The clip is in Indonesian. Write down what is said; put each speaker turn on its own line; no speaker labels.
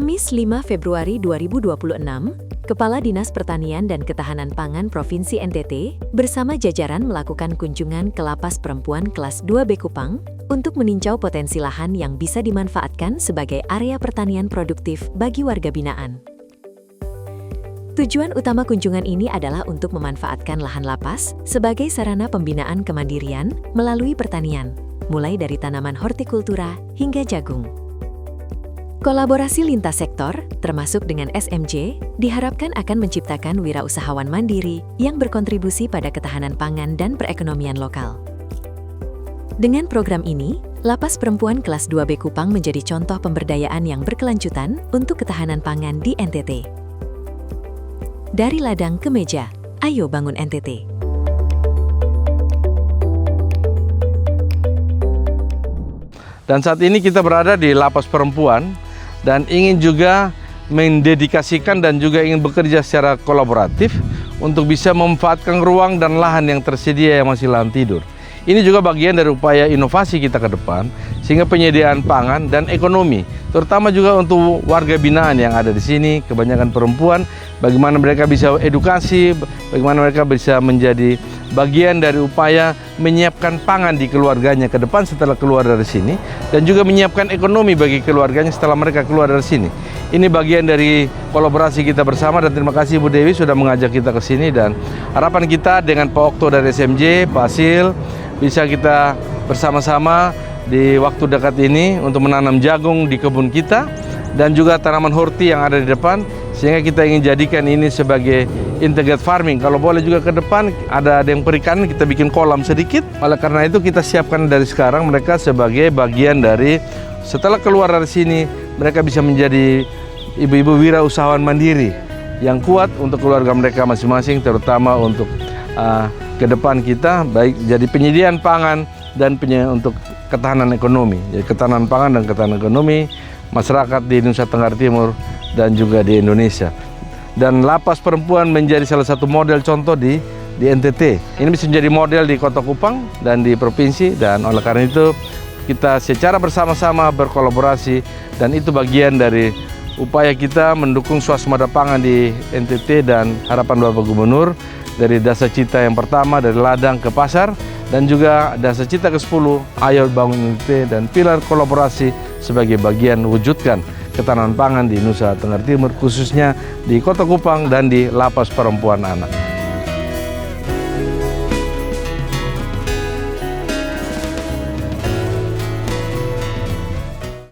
Kamis 5 Februari 2026, Kepala Dinas Pertanian dan Ketahanan Pangan Provinsi NTT bersama jajaran melakukan kunjungan ke Lapas Perempuan Kelas 2B Kupang untuk meninjau potensi lahan yang bisa dimanfaatkan sebagai area pertanian produktif bagi warga binaan. Tujuan utama kunjungan ini adalah untuk memanfaatkan lahan lapas sebagai sarana pembinaan kemandirian melalui pertanian, mulai dari tanaman hortikultura hingga jagung. Kolaborasi lintas sektor, termasuk dengan SMJ, diharapkan akan menciptakan wirausahawan mandiri yang berkontribusi pada ketahanan pangan dan perekonomian lokal. Dengan program ini, Lapas Perempuan Kelas 2B Kupang menjadi contoh pemberdayaan yang berkelanjutan untuk ketahanan pangan di NTT. Dari ladang ke meja, ayo bangun NTT.
Dan saat ini kita berada di Lapas Perempuan dan ingin juga mendedikasikan dan juga ingin bekerja secara kolaboratif untuk bisa memanfaatkan ruang dan lahan yang tersedia yang masih lahan tidur. Ini juga bagian dari upaya inovasi kita ke depan, sehingga penyediaan pangan dan ekonomi, terutama juga untuk warga binaan yang ada di sini, kebanyakan perempuan, bagaimana mereka bisa edukasi, bagaimana mereka bisa menjadi bagian dari upaya menyiapkan pangan di keluarganya ke depan setelah keluar dari sini, dan juga menyiapkan ekonomi bagi keluarganya setelah mereka keluar dari sini. Ini bagian dari kolaborasi kita bersama, dan terima kasih Bu Dewi sudah mengajak kita ke sini, dan harapan kita dengan Pak Okto dari SMJ, Pak Sil, bisa kita bersama-sama di waktu dekat ini untuk menanam jagung di kebun kita dan juga tanaman horti yang ada di depan, sehingga kita ingin jadikan ini sebagai integrated farming. Kalau boleh juga ke depan ada yang perikanan, kita bikin kolam sedikit. Oleh karena itu kita siapkan dari sekarang mereka sebagai bagian dari setelah keluar dari sini mereka bisa menjadi ibu-ibu wirausahawan mandiri yang kuat untuk keluarga mereka masing-masing, terutama untuk ke depan kita, baik jadi penyediaan pangan dan untuk ketahanan ekonomi. Jadi ketahanan pangan dan ketahanan ekonomi masyarakat di Nusa Tenggara Timur dan juga di Indonesia. Dan Lapas Perempuan menjadi salah satu model contoh di NTT. Ini bisa menjadi model di Kota Kupang dan di provinsi, dan oleh karena itu kita secara bersama-sama berkolaborasi, dan itu bagian dari upaya kita mendukung swasembada pangan di NTT dan harapan Bapak Gubernur dari Dasa Cita yang pertama dari ladang ke pasar, dan juga Dasa Cita ke-10 ayo bangun NTT, dan pilar kolaborasi sebagai bagian wujudkan ketahanan pangan di Nusa Tenggara Timur, khususnya di Kota Kupang dan di Lapas Perempuan Anak.